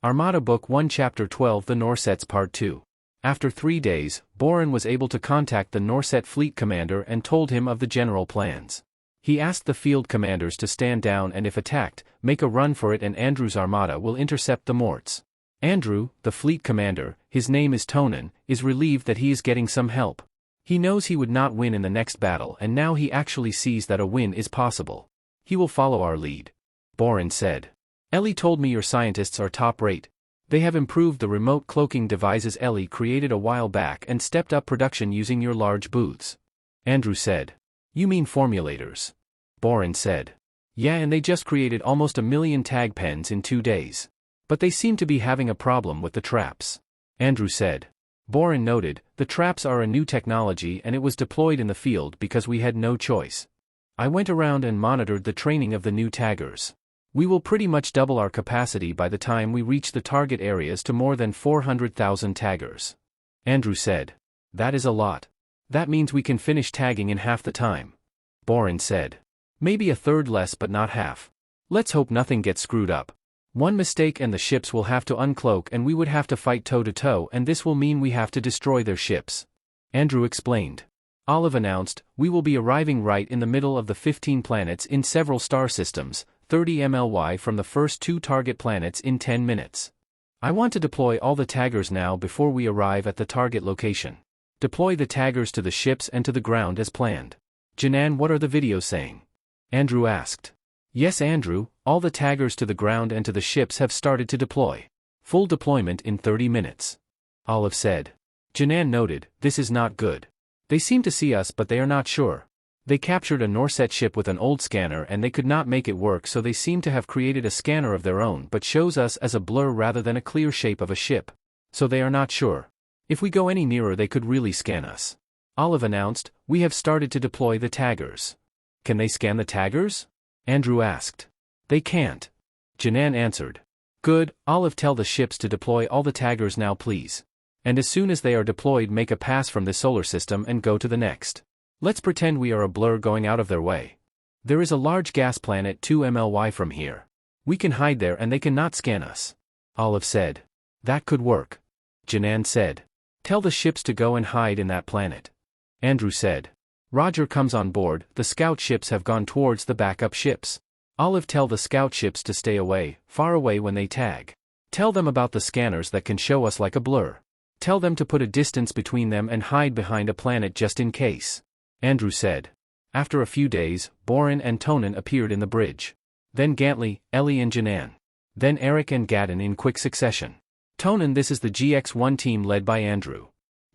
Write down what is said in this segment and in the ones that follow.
Armada Book 1 Chapter 12 The Norsets Part 2. After 3 days, Boren was able to contact the Norset fleet commander and told him of the general plans. He asked the field commanders to stand down and if attacked, make a run for it, and Andrew's armada will intercept the Morts. Andrew, the fleet commander, his name is Tonen, is relieved that he is getting some help. He knows he would not win in the next battle, and now he actually sees that a win is possible. He will follow our lead. Boren said. Ellie told me your scientists are top rate. They have improved the remote cloaking devices Ellie created a while back and stepped up production using your large booths. Andrew said. You mean formulators? Boren said. Yeah, and they just created almost 1 million tag pens in 2 days. But they seem to be having a problem with the traps. Andrew said. Boren noted, the traps are a new technology and it was deployed in the field because we had no choice. I went around and monitored the training of the new taggers. We will pretty much double our capacity by the time we reach the target areas to more than 400,000 taggers. Andrew said. That is a lot. That means we can finish tagging in half the time. Boren said. Maybe a third less but not half. Let's hope nothing gets screwed up. One mistake and the ships will have to uncloak and we would have to fight toe-to-toe, and this will mean we have to destroy their ships. Andrew explained. Olive announced, we will be arriving right in the middle of the 15 planets in several star systems, 30 MLY from the first 2 target planets in 10 minutes. I want to deploy all the taggers now before we arrive at the target location. Deploy the taggers to the ships and to the ground as planned. Janan, what are the videos saying? Andrew asked. Yes, Andrew, all the taggers to the ground and to the ships have started to deploy. Full deployment in 30 minutes. Olive said. Janan noted, this is not good. They seem to see us but they are not sure. They captured a Norset ship with an old scanner and they could not make it work, so they seem to have created a scanner of their own but shows us as a blur rather than a clear shape of a ship. So they are not sure. If we go any nearer they could really scan us. Olive announced, we have started to deploy the taggers. Can they scan the taggers? Andrew asked. They can't. Janan answered. Good, Olive, tell the ships to deploy all the taggers now please. And as soon as they are deployed make a pass from this solar system and go to the next. Let's pretend we are a blur going out of their way. There is a large gas planet 2 MLY from here. We can hide there and they cannot scan us. Olive said. That could work. Janan said. Tell the ships to go and hide in that planet. Andrew said. Roger comes on board, the scout ships have gone towards the backup ships. Olive, tell the scout ships to stay away, far away when they tag. Tell them about the scanners that can show us like a blur. Tell them to put a distance between them and hide behind a planet just in case. Andrew said. After a few days, Boren and Tonen appeared in the bridge. Then Gantley, Ellie and Janan. Then Eric and Gadden in quick succession. Tonen, this is the GX1 team led by Andrew.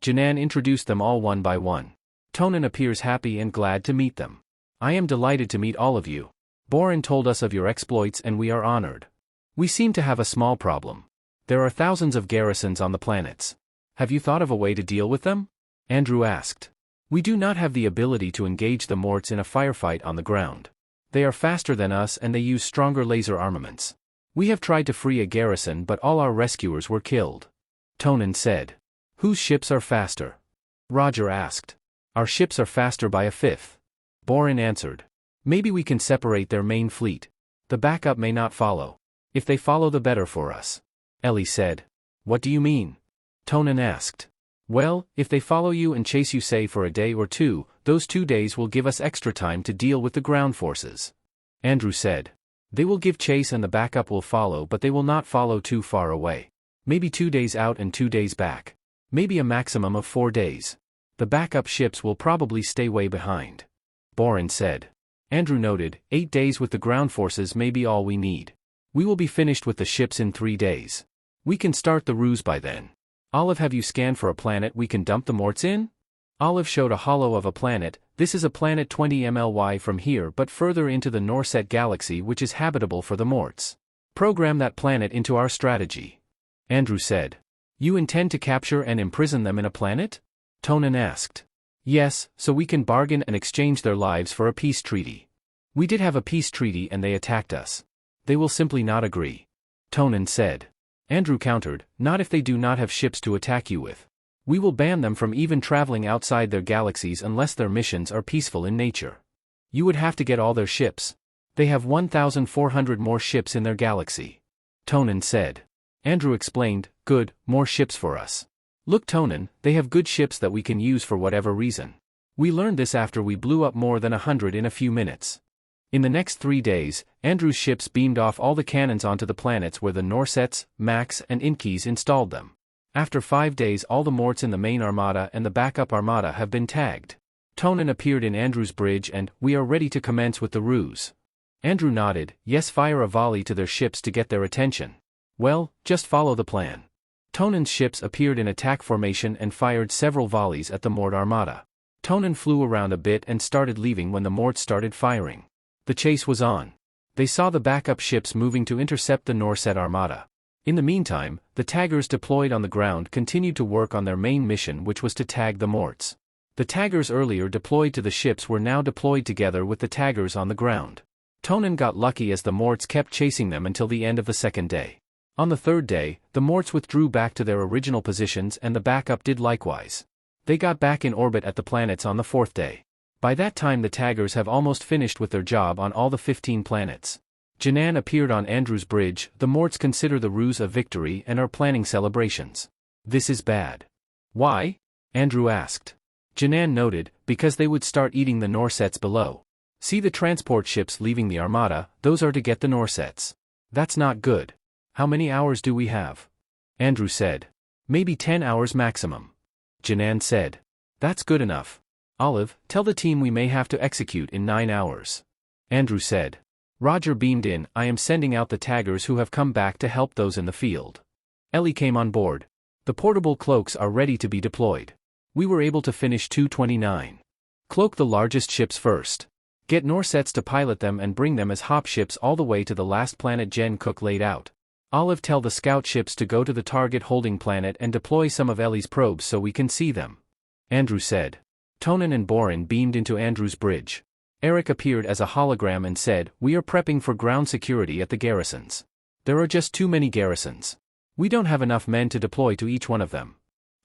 Janan introduced them all one by one. Tonen appears happy and glad to meet them. I am delighted to meet all of you. Boren told us of your exploits and we are honored. We seem to have a small problem. There are thousands of garrisons on the planets. Have you thought of a way to deal with them? Andrew asked. We do not have the ability to engage the Morts in a firefight on the ground. They are faster than us and they use stronger laser armaments. We have tried to free a garrison but all our rescuers were killed. Tonen said. Whose ships are faster? Roger asked. Our ships are faster by a fifth. Boren answered. Maybe we can separate their main fleet. The backup may not follow. If they follow the better for us. Ellie said. What do you mean? Tonen asked. Well, if they follow you and chase you say for a day or two, those 2 days will give us extra time to deal with the ground forces. Andrew said. They will give chase and the backup will follow, but they will not follow too far away. Maybe 2 days out and 2 days back. Maybe a maximum of 4 days. The backup ships will probably stay way behind. Boren said. Andrew noted, 8 days with the ground forces may be all we need. We will be finished with the ships in 3 days. We can start the ruse by then. Olive, have you scanned for a planet we can dump the Morts in? Olive showed a hollow of a planet. This is a planet 20 MLY from here but further into the Norset galaxy which is habitable for the Morts. Program that planet into our strategy. Andrew said. You intend to capture and imprison them in a planet? Tonen asked. Yes, so we can bargain and exchange their lives for a peace treaty. We did have a peace treaty and they attacked us. They will simply not agree. Tonen said. Andrew countered, not if they do not have ships to attack you with. We will ban them from even traveling outside their galaxies unless their missions are peaceful in nature. You would have to get all their ships. They have 1,400 more ships in their galaxy. Tonen said. Andrew explained, good, more ships for us. Look Tonin, they have good ships that we can use for whatever reason. We learned this after we blew up more than 100 in a few minutes. In the next 3 days, Andrew's ships beamed off all the cannons onto the planets where the Norsets, Max and Inkies installed them. After 5 days all the Morts in the main Armada and the backup Armada have been tagged. Tonin appeared in Andrew's bridge and, we are ready to commence with the ruse. Andrew nodded, yes, fire a volley to their ships to get their attention. Well, just follow the plan. Tonin's ships appeared in attack formation and fired several volleys at the Mort Armada. Tonin flew around a bit and started leaving when the Morts started firing. The chase was on. They saw the backup ships moving to intercept the Norset Armada. In the meantime, the taggers deployed on the ground continued to work on their main mission, which was to tag the Morts. The taggers earlier deployed to the ships were now deployed together with the taggers on the ground. Tonin got lucky as the Morts kept chasing them until the end of the second day. On the third day, the Morts withdrew back to their original positions and the backup did likewise. They got back in orbit at the planets on the fourth day. By that time the taggers have almost finished with their job on all the 15 planets. Janan appeared on Andrew's bridge. The Morts consider the ruse a victory and are planning celebrations. This is bad. Why? Andrew asked. Janan noted, because they would start eating the Norsets below. See the transport ships leaving the Armada, those are to get the Norsets. That's not good. How many hours do we have? Andrew said. Maybe 10 hours maximum. Janan said. That's good enough. Olive, tell the team we may have to execute in 9 hours. Andrew said. Roger beamed in, I am sending out the taggers who have come back to help those in the field. Ellie came on board. The portable cloaks are ready to be deployed. We were able to finish 229. Cloak the largest ships first. Get Norsets to pilot them and bring them as hop ships all the way to the last planet Jen Cook laid out. Olive, tell the scout ships to go to the target holding planet and deploy some of Ellie's probes so we can see them. Andrew said. Tonin and Borin beamed into Andrew's bridge. Eric appeared as a hologram and said, we are prepping for ground security at the garrisons. There are just too many garrisons. We don't have enough men to deploy to each one of them.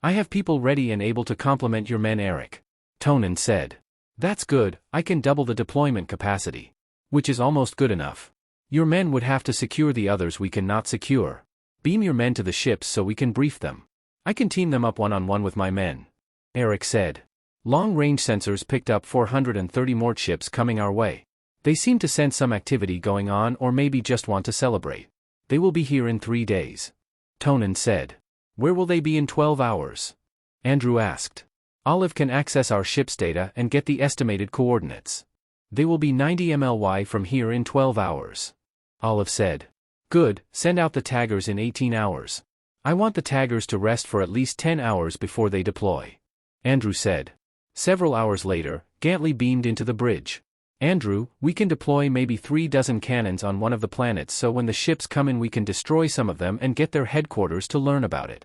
I have people ready and able to complement your men, Eric. Tonin said. That's good, I can double the deployment capacity. Which is almost good enough. Your men would have to secure the others we cannot secure. Beam your men to the ships so we can brief them. I can team them up one-on-one with my men. Eric said. Long-range sensors picked up 430 Mort ships coming our way. They seem to sense some activity going on or maybe just want to celebrate. They will be here in 3 days. Tonin said. Where will they be in 12 hours? Andrew asked. Olive can access our ship's data and get the estimated coordinates. They will be 90 MLY from here in 12 hours. Olive said. Good, send out the taggers in 18 hours. I want the taggers to rest for at least 10 hours before they deploy. Andrew said. Several hours later, Gantley beamed into the bridge. Andrew, we can deploy maybe 3 dozen cannons on one of the planets so when the ships come in we can destroy some of them and get their headquarters to learn about it.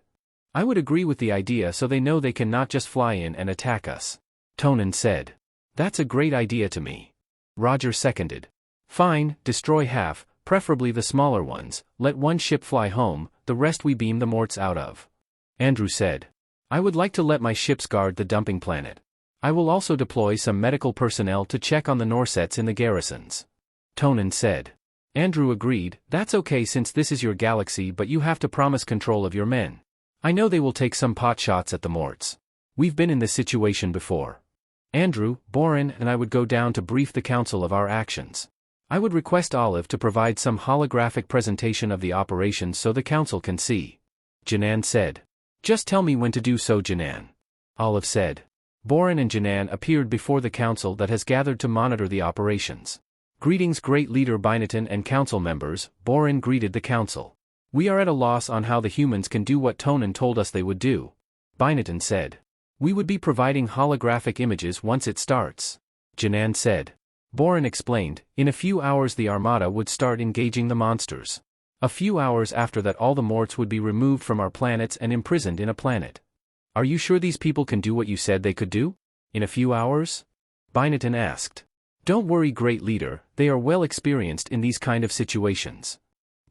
I would agree with the idea so they know they can not just fly in and attack us. Tonin said. That's a great idea to me. Roger seconded. Fine, destroy half, preferably the smaller ones, let one ship fly home, the rest we beam the Morts out of. Andrew said. I would like to let my ships guard the dumping planet. I will also deploy some medical personnel to check on the Norsets in the garrisons. Tonin said. Andrew agreed, that's okay since this is your galaxy but you have to promise control of your men. I know they will take some pot shots at the Morts. We've been in this situation before. Andrew, Borin and I would go down to brief the council of our actions. I would request Olive to provide some holographic presentation of the operation so the council can see. Janan said. Just tell me when to do so, Janan. Olive said. Borin and Janan appeared before the council that has gathered to monitor the operations. Greetings, great leader Binaton and council members. Borin greeted the council. We are at a loss on how the humans can do what Tonin told us they would do. Binaton said. We would be providing holographic images once it starts. Janan said. Borin explained, in a few hours the Armada would start engaging the monsters. A few hours after that all the Morts would be removed from our planets and imprisoned in a planet. Are you sure these people can do what you said they could do? In a few hours? Binaton asked. Don't worry, great leader, they are well experienced in these kind of situations.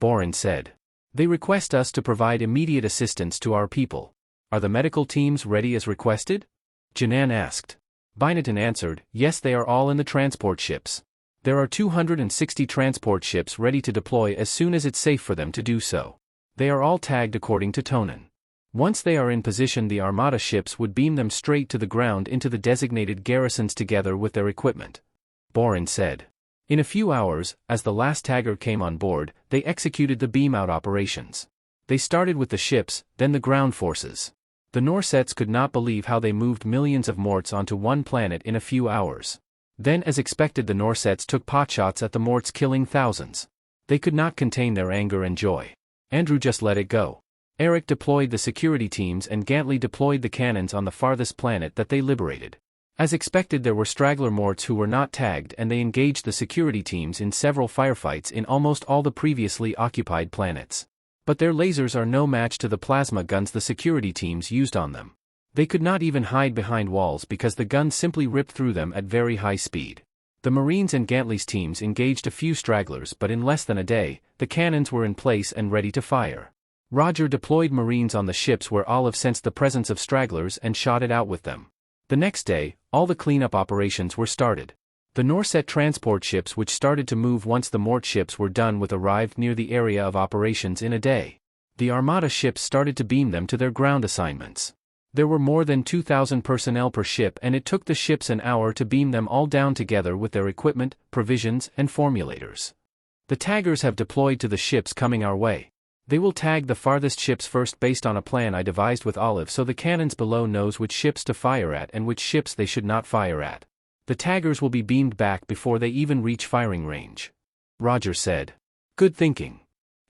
Borin said. They request us to provide immediate assistance to our people. Are the medical teams ready as requested? Janan asked. Binaton answered, yes, they are all in the transport ships. There are 260 transport ships ready to deploy as soon as it's safe for them to do so. They are all tagged according to Tonen. Once they are in position, the Armada ships would beam them straight to the ground into the designated garrisons together with their equipment. Boren said. In a few hours, as the last tagger came on board, they executed the beam-out operations. They started with the ships, then the ground forces. The Norsets could not believe how they moved millions of Morts onto one planet in a few hours. Then, as expected, the Norsets took potshots at the Morts, killing thousands. They could not contain their anger and joy. Andrew just let it go. Eric deployed the security teams and Gantley deployed the cannons on the farthest planet that they liberated. As expected, there were straggler Morts who were not tagged, and they engaged the security teams in several firefights in almost all the previously occupied planets. But their lasers are no match to the plasma guns the security teams used on them. They could not even hide behind walls because the guns simply ripped through them at very high speed. The Marines and Gantley's teams engaged a few stragglers, but in less than a day, the cannons were in place and ready to fire. Roger deployed Marines on the ships where Olive sensed the presence of stragglers and shot it out with them. The next day, all the cleanup operations were started. The Norset transport ships, which started to move once the Mort ships were done with, arrived near the area of operations in a day. The Armada ships started to beam them to their ground assignments. There were more than 2,000 personnel per ship, and it took the ships an hour to beam them all down together with their equipment, provisions, and formulators. The taggers have deployed to the ships coming our way. They will tag the farthest ships first based on a plan I devised with Olive, so the cannons below knows which ships to fire at and which ships they should not fire at. The taggers will be beamed back before they even reach firing range. Roger said. Good thinking.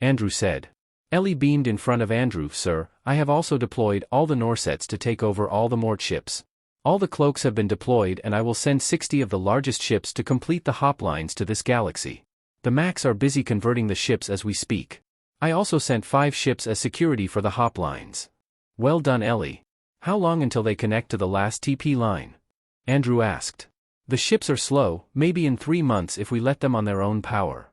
Andrew said. Ellie beamed in front of Andrew. Sir, I have also deployed all the Norsets to take over all the Mort ships. All the cloaks have been deployed, and I will send 60 of the largest ships to complete the hop lines to this galaxy. The Macs are busy converting the ships as we speak. I also sent 5 ships as security for the hop lines. Well done, Ellie. How long until they connect to the last TP line? Andrew asked. The ships are slow, maybe in 3 months if we let them on their own power.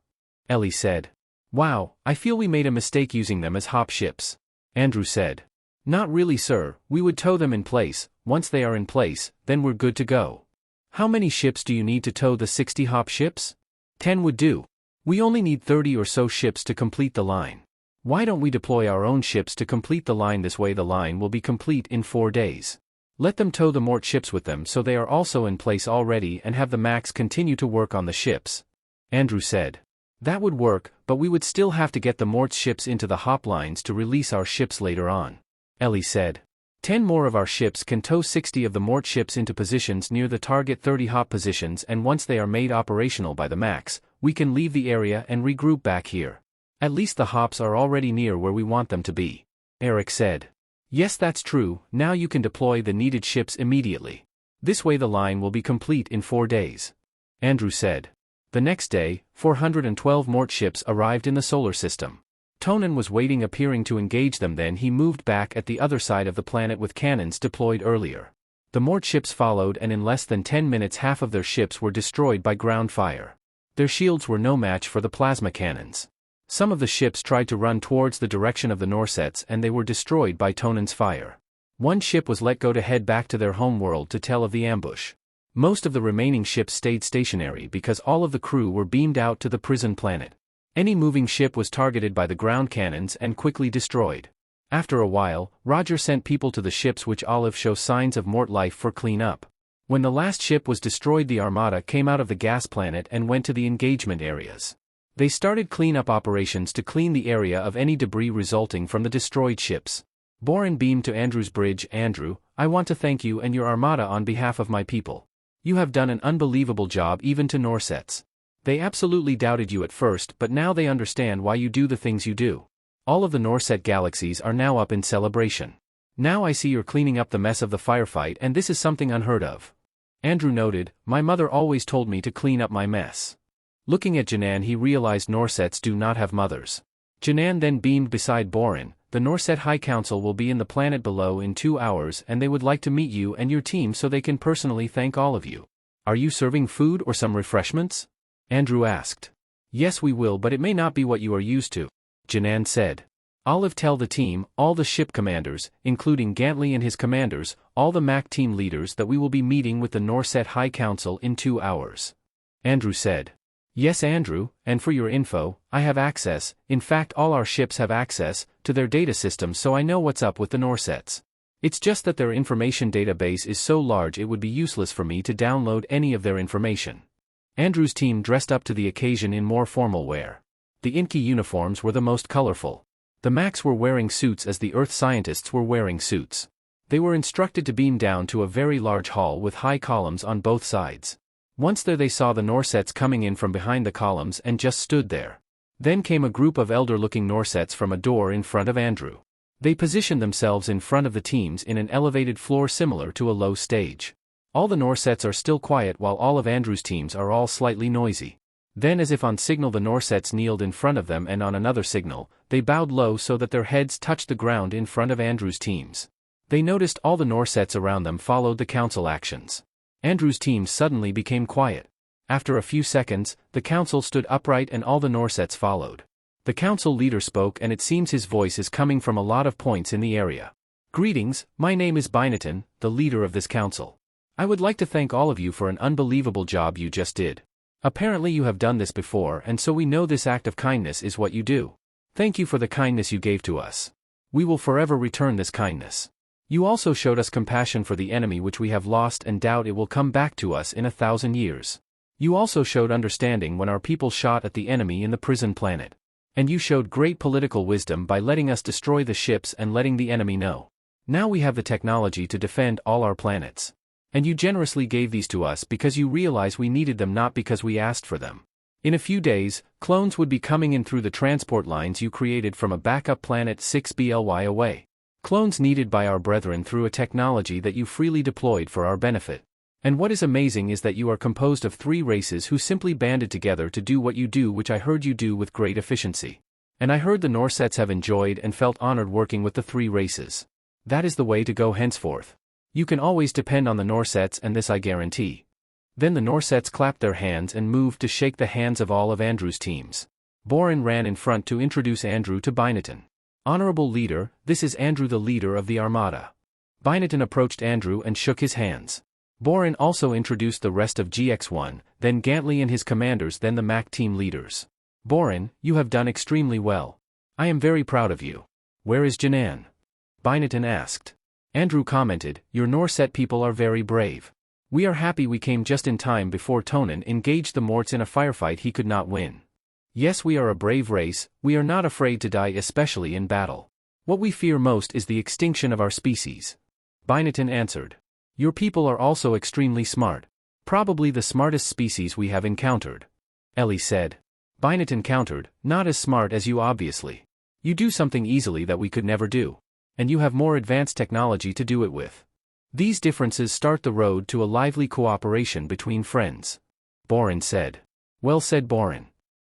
Ellie said. Wow, I feel we made a mistake using them as hop ships. Andrew said. Not really, sir, we would tow them in place. Once they are in place, then we're good to go. How many ships do you need to tow the 60 hop ships? 10 would do. We only need 30 or so ships to complete the line. Why don't we deploy our own ships to complete the line? This way the line will be complete in 4 days. Let them tow the Mort ships with them so they are also in place already, and have the Macs continue to work on the ships. Andrew said. That would work, but we would still have to get the Morts ships into the hop lines to release our ships later on. Ellie said. 10 more of our ships can tow 60 of the Mort ships into positions near the target 30 hop positions, and once they are made operational by the Macs, we can leave the area and regroup back here. At least the hops are already near where we want them to be. Eric said. Yes, that's true. Now you can deploy the needed ships immediately. This way the line will be complete in 4 days. Andrew said. The next day, 412 Mort ships arrived in the solar system. Tonen was waiting, appearing to engage them. Then he moved back at the other side of the planet with cannons deployed earlier. The Mort ships followed, and in less than 10 minutes half of their ships were destroyed by ground fire. Their shields were no match for the plasma cannons. Some of the ships tried to run towards the direction of the Norsets, and they were destroyed by Tonen's fire. One ship was let go to head back to their home world to tell of the ambush. Most of the remaining ships stayed stationary because all of the crew were beamed out to the prison planet. Any moving ship was targeted by the ground cannons and quickly destroyed. After a while, Roger sent people to the ships which Olive show signs of Mort life for cleanup. When the last ship was destroyed, the Armada came out of the gas planet and went to the engagement areas. They started cleanup operations to clean the area of any debris resulting from the destroyed ships. Boren beamed to Andrew's bridge. Andrew, I want to thank you and your Armada on behalf of my people. You have done an unbelievable job, even to Norsets. They absolutely doubted you at first, but now they understand why you do the things you do. All of the Norset galaxies are now up in celebration. Now I see you're cleaning up the mess of the firefight, and this is something unheard of. Andrew noted, my mother always told me to clean up my mess. Looking at Janan, he realized Norsets do not have mothers. Janan then beamed beside Boren. The Norset High Council will be in the planet below in 2 hours, and they would like to meet you and your team so they can personally thank all of you. Are you serving food or some refreshments? Andrew asked. Yes, we will, but it may not be what you are used to, Janan said. Olive, tell the team, all the ship commanders, including Gantley and his commanders, all the Mac team leaders, that we will be meeting with the Norset High Council in 2 hours. Andrew said. Yes, Andrew, and for your info, I have access, in fact all our ships have access, to their data systems, so I know what's up with the Norsets. It's just that their information database is so large it would be useless for me to download any of their information. Andrew's team dressed up to the occasion in more formal wear. The Inky uniforms were the most colorful. The Macs were wearing suits as the Earth scientists were wearing suits. They were instructed to beam down to a very large hall with high columns on both sides. Once there they saw the Norsets coming in from behind the columns and just stood there. Then came a group of elder-looking Norsets from a door in front of Andrew. They positioned themselves in front of the teams in an elevated floor similar to a low stage. All the Norsets are still quiet while all of Andrew's teams are all slightly noisy. Then as if on signal the Norsets kneeled in front of them, and on another signal, they bowed low so that their heads touched the ground in front of Andrew's teams. They noticed all the Norsets around them followed the council actions. Andrew's team suddenly became quiet. After a few seconds, the council stood upright and all the Norsets followed. The council leader spoke, and it seems his voice is coming from a lot of points in the area. Greetings, my name is Binaton, the leader of this council. I would like to thank all of you for an unbelievable job you just did. Apparently you have done this before, and so we know this act of kindness is what you do. Thank you for the kindness you gave to us. We will forever return this kindness. You also showed us compassion for the enemy which we have lost and doubt it will come back to us in 1,000 years. You also showed understanding when our people shot at the enemy in the prison planet. And you showed great political wisdom by letting us destroy the ships and letting the enemy know. Now we have the technology to defend all our planets. And you generously gave these to us because you realize we needed them, not because we asked for them. In a few days, clones would be coming in through the transport lines you created from a backup planet 6 BLY away. Clones needed by our brethren through a technology that you freely deployed for our benefit. And what is amazing is that you are composed of 3 races who simply banded together to do what you do, which I heard you do with great efficiency. And I heard the Norsets have enjoyed and felt honored working with the 3 races. That is the way to go henceforth. You can always depend on the Norsets, and this I guarantee. Then the Norsets clapped their hands and moved to shake the hands of all of Andrew's teams. Borin ran in front to introduce Andrew to Binaton. Honorable leader, this is Andrew, the leader of the Armada. Binaton approached Andrew and shook his hands. Borin also introduced the rest of GX1, then Gantley and his commanders, then the Mac team leaders. Borin, you have done extremely well. I am very proud of you. Where is Janan? Binaton asked. Andrew commented, your Norset people are very brave. We are happy we came just in time before Tonin engaged the Morts in a firefight he could not win. Yes, we are a brave race, we are not afraid to die, especially in battle. What we fear most is the extinction of our species. Binaton answered. Your people are also extremely smart. Probably the smartest species we have encountered. Ellie said. Binaton countered, not as smart as you obviously. You do something easily that we could never do. And you have more advanced technology to do it with. These differences start the road to a lively cooperation between friends. Borin said. Well said, Borin.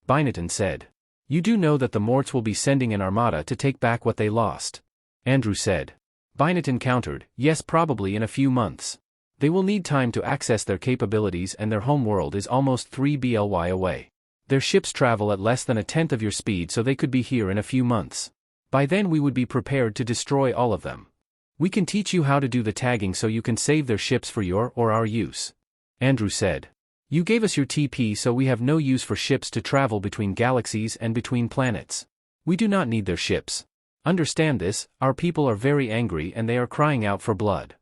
Binaton said. You do know that the Morts will be sending an armada to take back what they lost. Andrew said. Binaton countered, yes, probably in a few months. They will need time to access their capabilities, and their home world is almost 3 BLY away. Their ships travel at less than 1/10 of your speed, so they could be here in a few months. By then we would be prepared to destroy all of them. We can teach you how to do the tagging so you can save their ships for your or our use. Andrew said. You gave us your TP, so we have no use for ships to travel between galaxies and between planets. We do not need their ships. Understand this, our people are very angry and they are crying out for blood.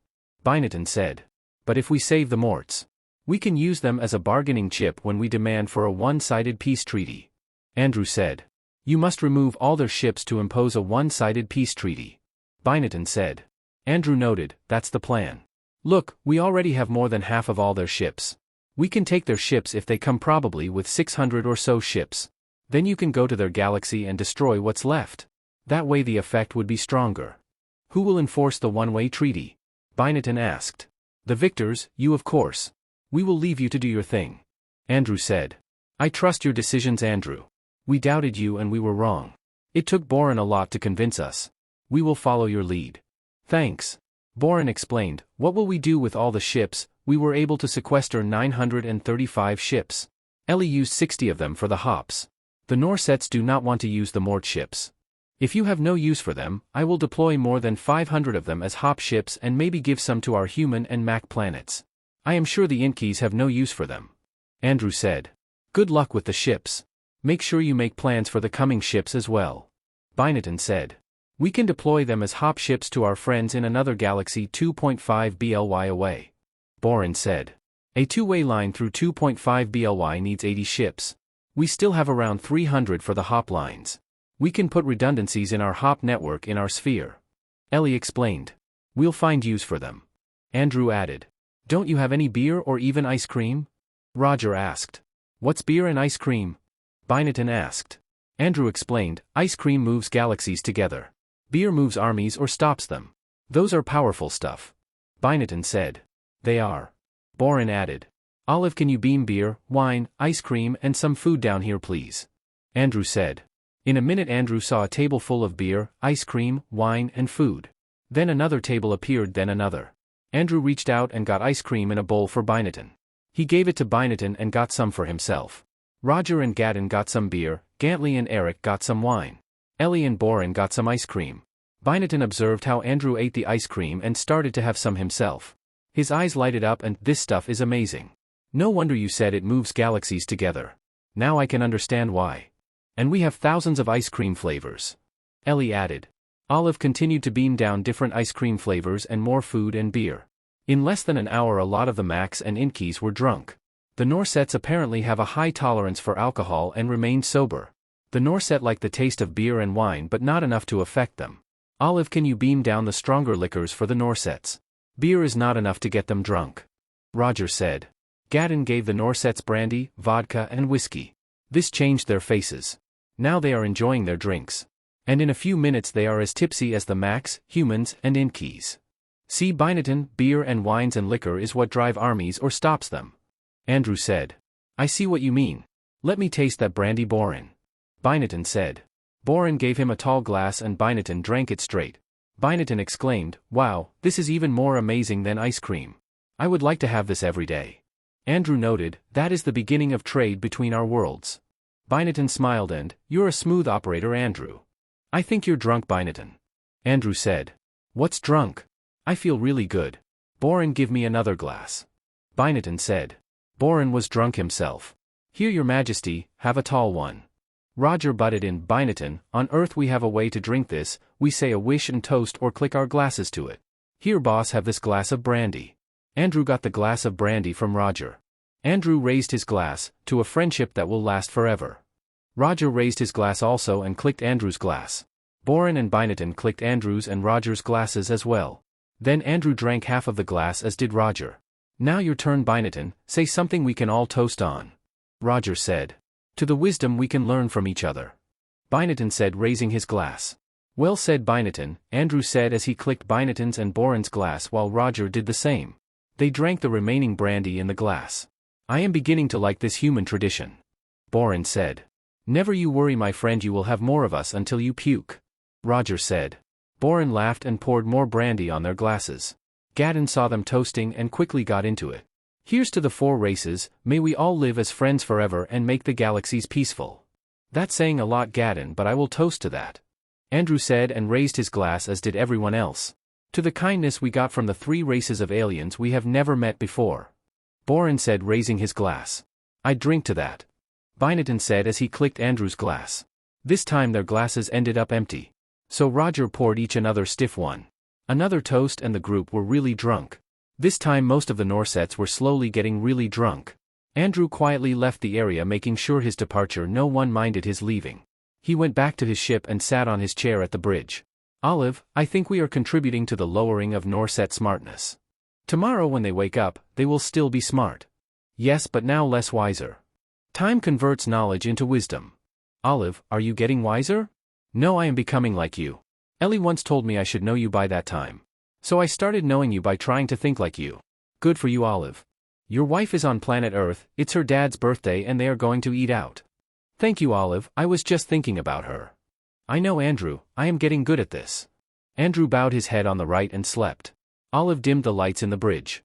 Binaton said. But if we save the Morts, we can use them as a bargaining chip when we demand for a one-sided peace treaty. Andrew said. You must remove all their ships to impose a one-sided peace treaty. Binaton said. Andrew noted, that's the plan. Look, we already have more than half of all their ships. We can take their ships if they come, probably with 600 or so ships. Then you can go to their galaxy and destroy what's left. That way the effect would be stronger. Who will enforce the one-way treaty? Binaton asked. The victors, you of course. We will leave you to do your thing. Andrew said. I trust your decisions, Andrew. We doubted you and we were wrong. It took Borin a lot to convince us. We will follow your lead. Thanks. Borin explained, what will we do with all the ships? We were able to sequester 935 ships. Ellie used 60 of them for the hops. The Norsets do not want to use the Mort ships. If you have no use for them, I will deploy more than 500 of them as hop ships and maybe give some to our human and Mac planets. I am sure the Inkies have no use for them. Andrew said. Good luck with the ships. Make sure you make plans for the coming ships as well. Binatton said. We can deploy them as hop ships to our friends in another galaxy 2.5 BLY away. Boren said. A two-way line through 2.5 BLY needs 80 ships. We still have around 300 for the hop lines. We can put redundancies in our hop network in our sphere. Ellie explained. We'll find use for them. Andrew added. Don't you have any beer or even ice cream? Roger asked. What's beer and ice cream? Binatton asked. Andrew explained, ice cream moves galaxies together. Beer moves armies or stops them. Those are powerful stuff. Binatton said. They are. Boren added. Olive, can you beam beer, wine, ice cream and some food down here please? Andrew said. In a minute Andrew saw a table full of beer, ice cream, wine and food. Then another table appeared, then another. Andrew reached out and got ice cream in a bowl for Binatton. He gave it to Binatton and got some for himself. Roger and Gadden got some beer, Gantley and Eric got some wine. Ellie and Boren got some ice cream. Binatton observed how Andrew ate the ice cream and started to have some himself. His eyes lighted up and, this stuff is amazing. No wonder you said it moves galaxies together. Now I can understand why. And we have thousands of ice cream flavors. Ellie added. Olive continued to beam down different ice cream flavors and more food and beer. In less than an hour a lot of the Max and Inkies were drunk. The Norsets apparently have a high tolerance for alcohol and remained sober. The Norset liked the taste of beer and wine but not enough to affect them. Olive, can you beam down the stronger liquors for the Norsets? Beer is not enough to get them drunk. Roger said. Gadden gave the Norsets brandy, vodka and whiskey. This changed their faces. Now they are enjoying their drinks. And in a few minutes they are as tipsy as the Max, humans and Inkies. See Binatton, beer and wines and liquor is what drive armies or stops them. Andrew said. I see what you mean. Let me taste that brandy, Boren. Binatton said. Boren gave him a tall glass and Binatton drank it straight. Binatton exclaimed, wow, this is even more amazing than ice cream. I would like to have this every day. Andrew noted, that is the beginning of trade between our worlds. Binatton smiled and, you're a smooth operator, Andrew. I think you're drunk, Binatton. Andrew said. What's drunk? I feel really good. Boren, give me another glass. Binatton said. Boren was drunk himself. Here, your majesty, have a tall one. Roger butted in. Binatton, on Earth we have a way to drink this, we say a wish and toast or click our glasses to it. Here boss, have this glass of brandy. Andrew got the glass of brandy from Roger. Andrew raised his glass, to a friendship that will last forever. Roger raised his glass also and clicked Andrew's glass. Boren and Binatton clicked Andrew's and Roger's glasses as well. Then Andrew drank half of the glass as did Roger. Now your turn, Binatton, say something we can all toast on. Roger said. To the wisdom we can learn from each other. Binatton said, raising his glass. Well said, Binatton, Andrew said as he clicked Binatton's and Boren's glass while Roger did the same. They drank the remaining brandy in the glass. I am beginning to like this human tradition. Boren said. Never you worry, my friend, you will have more of us until you puke. Roger said. Boren laughed and poured more brandy on their glasses. Gadden saw them toasting and quickly got into it. Here's to the 4 races, may we all live as friends forever and make the galaxies peaceful. That's saying a lot, Gadden, but I will toast to that. Andrew said and raised his glass as did everyone else. To the kindness we got from the 3 races of aliens we have never met before. Boren said, raising his glass. I drink to that. Binatton said as he clicked Andrew's glass. This time their glasses ended up empty. So Roger poured each another stiff one. Another toast and the group were really drunk. This time most of the Norsets were slowly getting really drunk. Andrew quietly left the area, making sure his departure no one minded his leaving. He went back to his ship and sat on his chair at the bridge. Olive, I think we are contributing to the lowering of Norset smartness. Tomorrow when they wake up, they will still be smart. Yes, but now less wiser. Time converts knowledge into wisdom. Olive, are you getting wiser? No, I am becoming like you. Ellie once told me I should know you by that time. So I started knowing you by trying to think like you. Good for you, Olive. Your wife is on planet Earth, it's her dad's birthday and they are going to eat out. Thank you, Olive, I was just thinking about her. I know, Andrew, I am getting good at this. Andrew bowed his head on the right and slept. Olive dimmed the lights in the bridge.